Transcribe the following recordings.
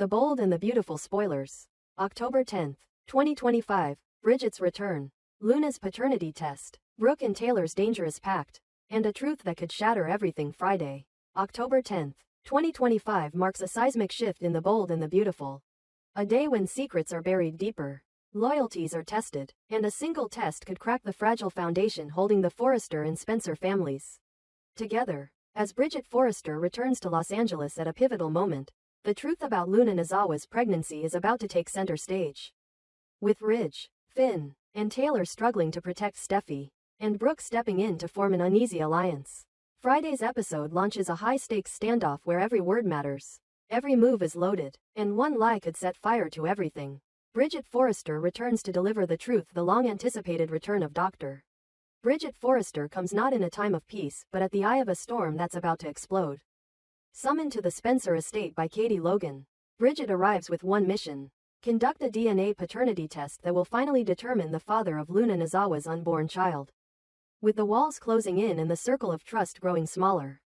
The Bold and the Beautiful spoilers. October 10th, 2025, Bridget's return. Luna's paternity test. Brooke and Taylor's dangerous pact. And a truth that could shatter everything. Friday, October 10th, 2025 marks a seismic shift in The Bold and the Beautiful. A day when secrets are buried deeper, loyalties are tested, and a single test could crack the fragile foundation holding the Forrester and Spencer families together. As Bridget Forrester returns to Los Angeles at a pivotal moment, the truth about Luna Nozawa's pregnancy is about to take center stage. With Ridge, Finn, and Taylor struggling to protect Steffy, and Brooke stepping in to form an uneasy alliance, Friday's episode launches a high-stakes standoff where every word matters. Every move is loaded, and one lie could set fire to everything. Bridget Forrester returns to deliver the truth. The long-anticipated return of Dr. Bridget Forrester comes not in a time of peace but at the eye of a storm that's about to explode. Summoned to the Spencer estate by Katie Logan, Bridget arrives with one mission: conduct a DNA paternity test that will finally determine the father of Luna Nozawa's unborn child. With the walls closing in and the circle of trust growing smaller,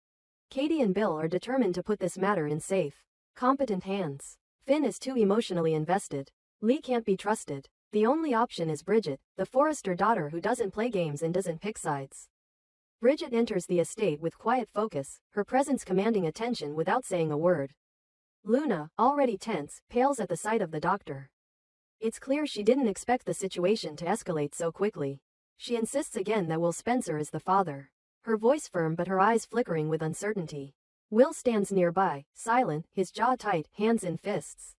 Katie and Bill are determined to put this matter in safe, competent hands. Finn is too emotionally invested. Lee can't be trusted. The only option is Bridget, the Forrester daughter who doesn't play games and doesn't pick sides. Bridget enters the estate with quiet focus, her presence commanding attention without saying a word. Luna, already tense, pales at the sight of the doctor. It's clear she didn't expect the situation to escalate so quickly. She insists again that Will Spencer is the father. Her voice firm but her eyes flickering with uncertainty. Will stands nearby, silent, his jaw tight, hands in fists.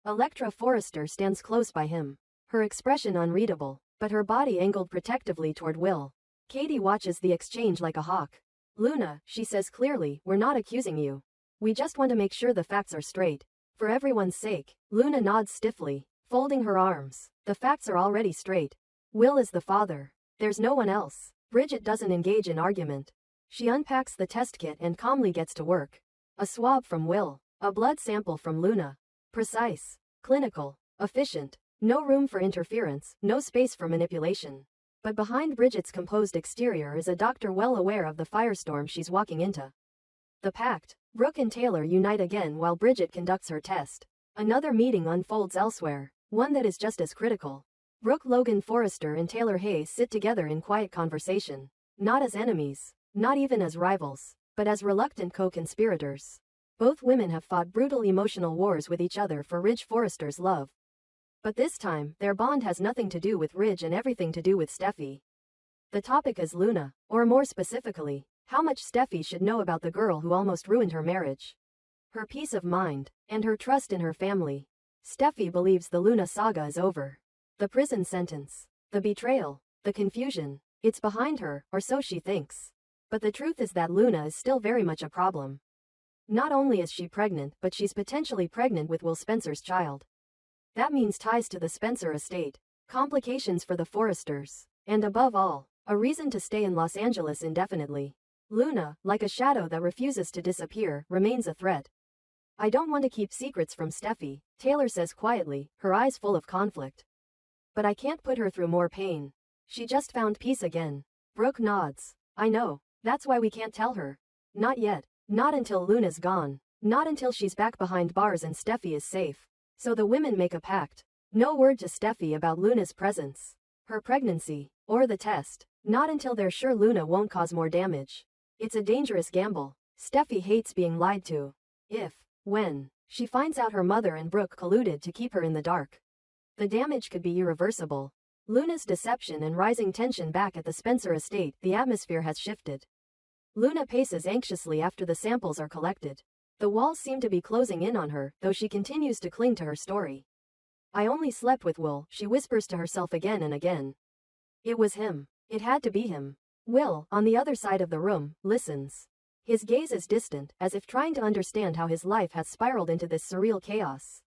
Electra Forrester stands close by him, her expression unreadable, but her body angled protectively toward Will. Katie watches the exchange like a hawk. Luna, she says clearly, we're not accusing you. We just want to make sure the facts are straight. For everyone's sake. Luna nods stiffly, folding her arms. The facts are already straight. Will is the father. There's no one else. Bridget doesn't engage in argument. She unpacks the test kit and calmly gets to work. A swab from Will. A blood sample from Luna. Precise. Clinical. Efficient. No room for interference, no space for manipulation. But behind Bridget's composed exterior is a doctor well aware of the firestorm she's walking into. The pact. Brooke and Taylor unite again while Bridget conducts her test. Another meeting unfolds elsewhere, one that is just as critical. Brooke Logan Forrester and Taylor Hayes sit together in quiet conversation. Not as enemies, not even as rivals, but as reluctant co-conspirators. Both women have fought brutal emotional wars with each other for Ridge Forrester's love. But this time, their bond has nothing to do with Ridge and everything to do with Steffy. The topic is Luna, or more specifically, how much Steffy should know about the girl who almost ruined her marriage. Her peace of mind, and her trust in her family. Steffy believes the Luna saga is over. The prison sentence, the betrayal, the confusion, it's behind her, or so she thinks. But the truth is that Luna is still very much a problem. Not only is she pregnant, but she's potentially pregnant with Will Spencer's child. That means ties to the Spencer estate, complications for the Forresters, and above all, a reason to stay in Los Angeles indefinitely. Luna, like a shadow that refuses to disappear, remains a threat. I don't want to keep secrets from Steffy, Taylor says quietly, her eyes full of conflict. But I can't put her through more pain. She just found peace again. Brooke nods. I know, that's why we can't tell her. Not yet, not until Luna's gone, not until she's back behind bars and Steffy is safe. So the women make a pact. No word to Steffy about Luna's presence, her pregnancy, or the test, not until they're sure Luna won't cause more damage. It's a dangerous gamble. Steffy hates being lied to. When she finds out her mother and Brooke colluded to keep her in the dark, the damage could be irreversible. Luna's deception and rising tension back at the Spencer estate, the atmosphere has shifted. Luna paces anxiously after the samples are collected. The walls seem to be closing in on her, though she continues to cling to her story. I only slept with Will, she whispers to herself again and again. It was him. It had to be him. Will, on the other side of the room, listens. His gaze is distant, as if trying to understand how his life has spiraled into this surreal chaos.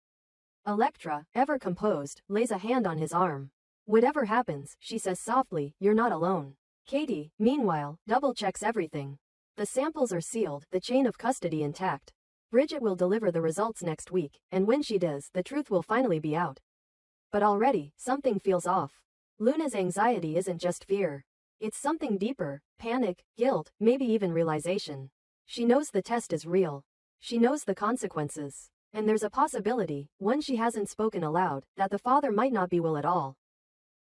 Electra, ever composed, lays a hand on his arm. Whatever happens, she says softly, you're not alone. Katie, meanwhile, double-checks everything. The samples are sealed, the chain of custody intact. Bridget will deliver the results next week, and when she does, the truth will finally be out. But already, something feels off. Luna's anxiety isn't just fear. It's something deeper, panic, guilt, maybe even realization. She knows the test is real. She knows the consequences. And there's a possibility, one she hasn't spoken aloud, that the father might not be Will at all.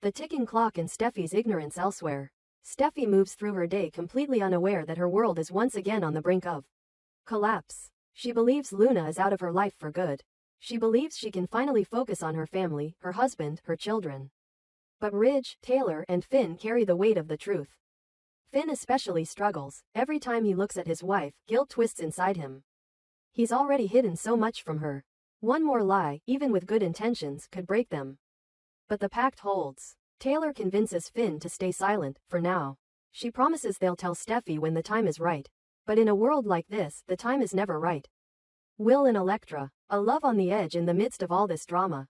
The ticking clock and Steffi's ignorance elsewhere. Steffi moves through her day completely unaware that her world is once again on the brink of collapse. She believes Luna is out of her life for good. She believes she can finally focus on her family, her husband, her children. But Ridge, Taylor, and Finn carry the weight of the truth. Finn especially struggles. Every time he looks at his wife, guilt twists inside him. He's already hidden so much from her. One more lie, even with good intentions, could break them. But the pact holds. Taylor convinces Finn to stay silent, for now. She promises they'll tell Steffi when the time is right. But in a world like this, the time is never right. Will and Elektra, a love on the edge in the midst of all this drama.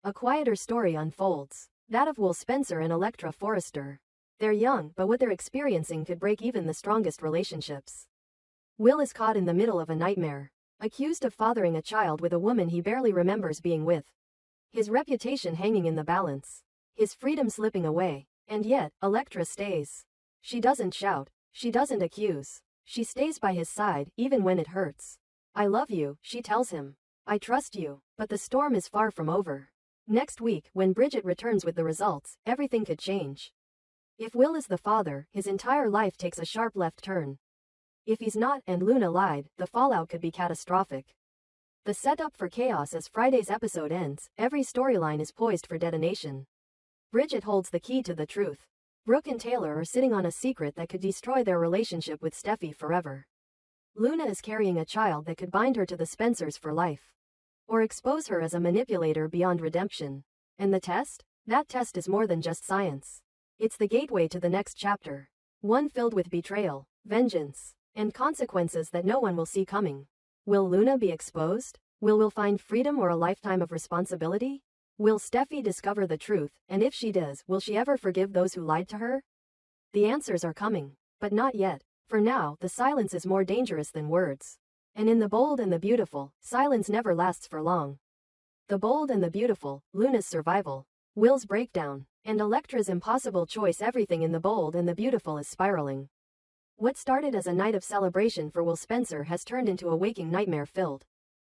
A quieter story unfolds. That of Will Spencer and Elektra Forrester. They're young, but what they're experiencing could break even the strongest relationships. Will is caught in the middle of a nightmare. Accused of fathering a child with a woman he barely remembers being with. His reputation hanging in the balance. His freedom slipping away. And yet, Elektra stays. She doesn't shout. She doesn't accuse. She stays by his side, even when it hurts. I love you, she tells him. I trust you. But the storm is far from over. Next week, when Bridget returns with the results, everything could change. If Will is the father, his entire life takes a sharp left turn. If he's not, and Luna lied, the fallout could be catastrophic. The setup for chaos as Friday's episode ends, every storyline is poised for detonation. Bridget holds the key to the truth. Brooke and Taylor are sitting on a secret that could destroy their relationship with Steffi forever. Luna is carrying a child that could bind her to the Spencers for life. Or expose her as a manipulator beyond redemption. And the test? That test is more than just science. It's the gateway to the next chapter. One filled with betrayal, vengeance, and consequences that no one will see coming. Will Luna be exposed? Will Will find freedom or a lifetime of responsibility? Will Steffi discover the truth, and if she does, will she ever forgive those who lied to her? The answers are coming. But not yet. For now, the silence is more dangerous than words. And in The Bold and the Beautiful, silence never lasts for long. The Bold and the Beautiful, Luna's survival, Will's breakdown, and Elektra's impossible choice. Everything in The Bold and the Beautiful is spiraling. What started as a night of celebration for Will Spencer has turned into a waking nightmare filled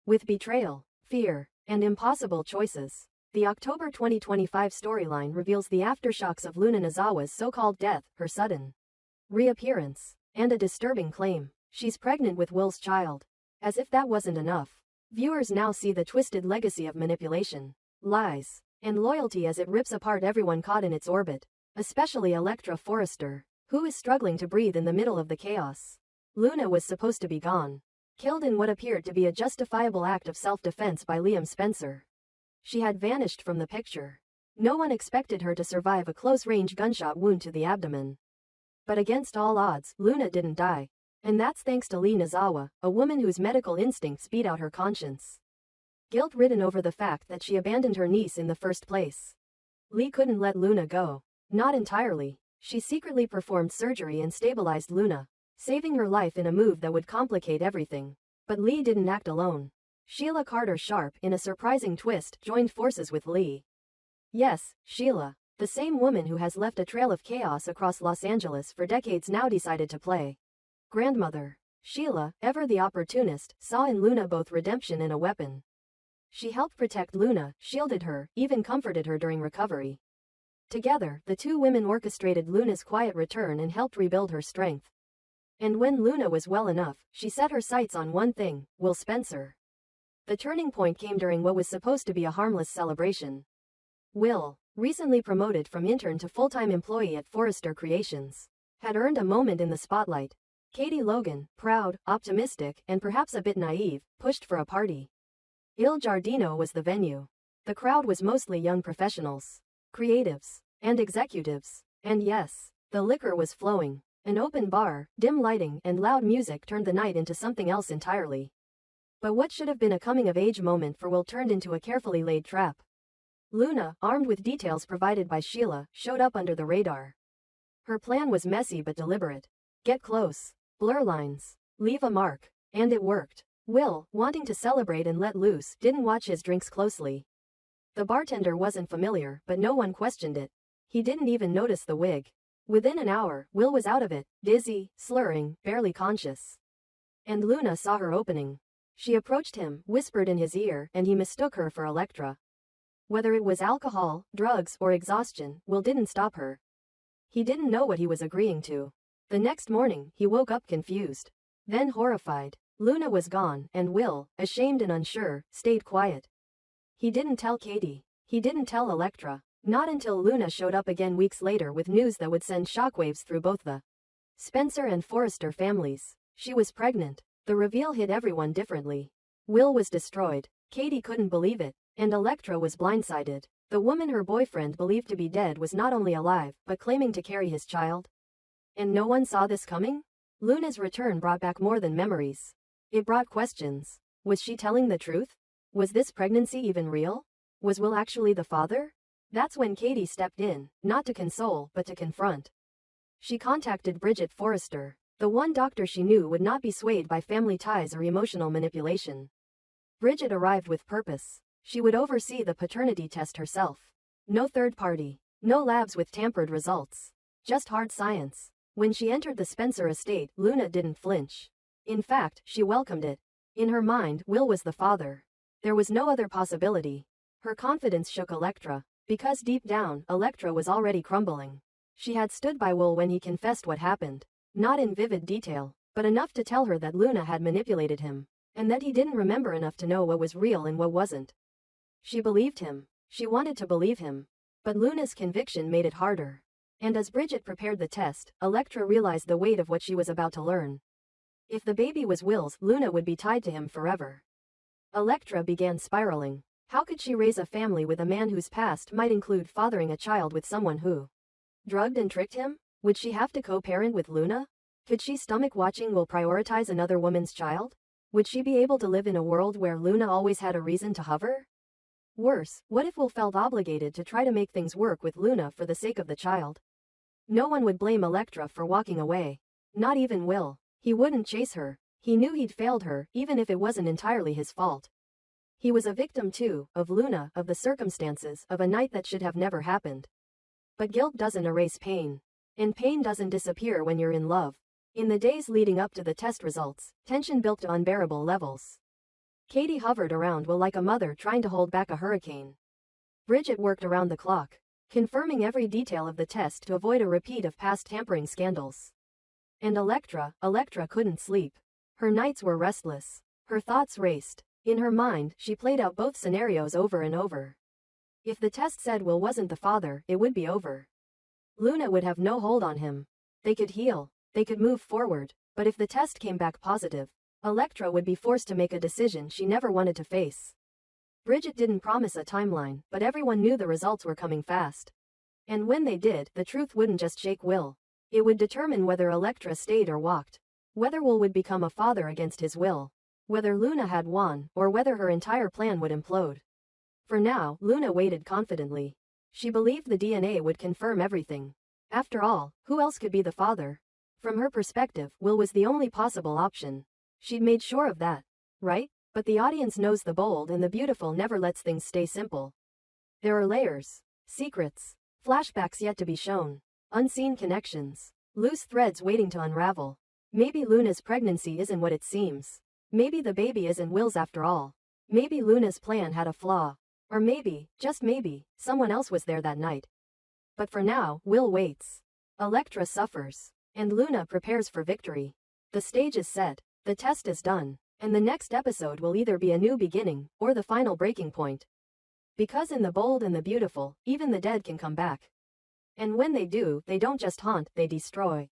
with betrayal, fear, and impossible choices. The October 2025 storyline reveals the aftershocks of Luna Nozawa's so-called death, her sudden reappearance, and a disturbing claim. She's pregnant with Will's child. As if that wasn't enough. Viewers now see the twisted legacy of manipulation, lies, and loyalty as it rips apart everyone caught in its orbit, especially Elektra Forrester, who is struggling to breathe in the middle of the chaos. Luna was supposed to be gone. Killed in what appeared to be a justifiable act of self-defense by Liam Spencer. She had vanished from the picture. No one expected her to survive a close-range gunshot wound to the abdomen. But against all odds, Luna didn't die. And that's thanks to Lee Nozawa, a woman whose medical instincts beat out her conscience. Guilt-ridden over the fact that she abandoned her niece in the first place. Lee couldn't let Luna go. Not entirely. She secretly performed surgery and stabilized Luna, saving her life in a move that would complicate everything. But Lee didn't act alone. Sheila Carter Sharp, in a surprising twist, joined forces with Lee. Yes, Sheila, the same woman who has left a trail of chaos across Los Angeles for decades, now decided to play grandmother. Sheila, ever the opportunist, saw in Luna both redemption and a weapon. She helped protect Luna, shielded her, even comforted her during recovery. Together, the two women orchestrated Luna's quiet return and helped rebuild her strength. And when Luna was well enough, she set her sights on one thing: Will Spencer. The turning point came during what was supposed to be a harmless celebration. Will, recently promoted from intern to full-time employee at Forrester Creations, had earned a moment in the spotlight. Katie Logan, proud, optimistic, and perhaps a bit naive, pushed for a party. Il Giardino was the venue. The crowd was mostly young professionals, creatives, and executives. And yes, the liquor was flowing. An open bar, dim lighting, and loud music turned the night into something else entirely. But what should have been a coming-of-age moment for Will turned into a carefully laid trap. Luna, armed with details provided by Sheila, showed up under the radar. Her plan was messy but deliberate. Get close. Blur lines. Leave a mark. And it worked. Will, wanting to celebrate and let loose, didn't watch his drinks closely. The bartender wasn't familiar, but no one questioned it. He didn't even notice the wig. Within an hour, Will was out of it, dizzy, slurring, barely conscious. And Luna saw her opening. She approached him, whispered in his ear, and he mistook her for Elektra. Whether it was alcohol, drugs, or exhaustion, Will didn't stop her. He didn't know what he was agreeing to. The next morning, he woke up confused. Then horrified. Luna was gone, and Will, ashamed and unsure, stayed quiet. He didn't tell Katie. He didn't tell Elektra. Not until Luna showed up again weeks later with news that would send shockwaves through both the Spencer and Forrester families. She was pregnant. The reveal hit everyone differently. Will was destroyed. Katie couldn't believe it, and Elektra was blindsided. The woman her boyfriend believed to be dead was not only alive, but claiming to carry his child. And no one saw this coming? Luna's return brought back more than memories. It brought questions. Was she telling the truth? Was this pregnancy even real? Was Will actually the father? That's when Katie stepped in, not to console, but to confront. She contacted Bridget Forrester, the one doctor she knew would not be swayed by family ties or emotional manipulation. Bridget arrived with purpose. She would oversee the paternity test herself. No third party. No labs with tampered results. Just hard science. When she entered the Spencer estate, Luna didn't flinch. In fact, she welcomed it. In her mind, Will was the father. There was no other possibility. Her confidence shook Elektra, because deep down, Elektra was already crumbling. She had stood by Will when he confessed what happened. Not in vivid detail, but enough to tell her that Luna had manipulated him, and that he didn't remember enough to know what was real and what wasn't. She believed him. She wanted to believe him. But Luna's conviction made it harder. And as Bridget prepared the test, Elektra realized the weight of what she was about to learn. If the baby was Will's, Luna would be tied to him forever. Elektra began spiraling. How could she raise a family with a man whose past might include fathering a child with someone who drugged and tricked him? Would she have to co-parent with Luna? Could she stomach watching Will prioritize another woman's child? Would she be able to live in a world where Luna always had a reason to hover? Worse, what if Will felt obligated to try to make things work with Luna for the sake of the child? No one would blame Elektra for walking away. Not even Will. He wouldn't chase her. He knew he'd failed her, even if it wasn't entirely his fault. He was a victim too, of Luna, of the circumstances, of a night that should have never happened. But guilt doesn't erase pain. And pain doesn't disappear when you're in love. In the days leading up to the test results, tension built to unbearable levels. Katie hovered around Will like a mother trying to hold back a hurricane. Bridget worked around the clock, confirming every detail of the test to avoid a repeat of past tampering scandals. And Elektra couldn't sleep. Her nights were restless. Her thoughts raced. In her mind, she played out both scenarios over and over. If the test said Will wasn't the father, it would be over. Luna would have no hold on him. They could heal. They could move forward. But if the test came back positive, Elektra would be forced to make a decision she never wanted to face. Bridget didn't promise a timeline, but everyone knew the results were coming fast. And when they did, the truth wouldn't just shake Will. It would determine whether Elektra stayed or walked. Whether Will would become a father against his will. Whether Luna had won, or whether her entire plan would implode. For now, Luna waited confidently. She believed the DNA would confirm everything. After all, who else could be the father? From her perspective, Will was the only possible option. She'd made sure of that. Right? But the audience knows the bold and the beautiful never lets things stay simple. There are layers. Secrets. Flashbacks yet to be shown. Unseen connections. Loose threads waiting to unravel. Maybe Luna's pregnancy isn't what it seems. Maybe the baby isn't Will's after all. Maybe Luna's plan had a flaw. Or maybe, just maybe, someone else was there that night. But for now, Will waits. Elektra suffers. And Luna prepares for victory. The stage is set. The test is done. And the next episode will either be a new beginning, or the final breaking point. Because in the bold and the beautiful, even the dead can come back. And when they do, they don't just haunt, they destroy.